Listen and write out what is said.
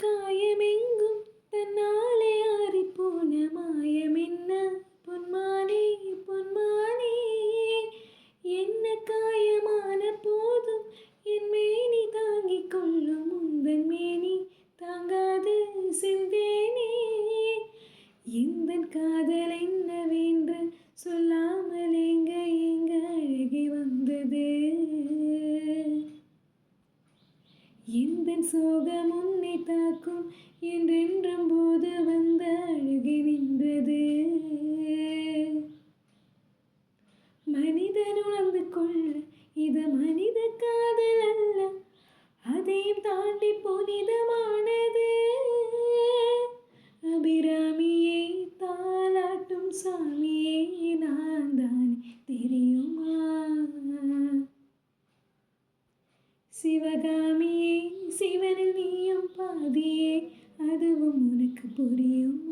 காயமெங்கும் தன்னாலே ஆறிப்போன மாயமென்ன பொன்மானே பொன்மானே. என்ன காயமான போதும் என் மேனி தாங்கிக் கொள்ளும் உந்தன் மேனி தாங்காது செந்தேனே. எந்தன் காதல் என்னவென்று சொல்லாமல் எங்க எங்க அழகி வந்தது. எந்தன் சோகம் உன்னை தாக்கும் என்றென்றும் போது வந்த அழுகி நின்றது. மனிதன் உணர்ந்து கொள்ள இது மனித காதல் அல்ல, அதையும் தாண்டி புனிதமானது. அபிராமியே தாலாட்டும் சாமியே நான் தானே தெரியுமா. சிவகாமியே சிவனில் நீயும் பாதியே அதுவும் உனக்கு புரியுமா.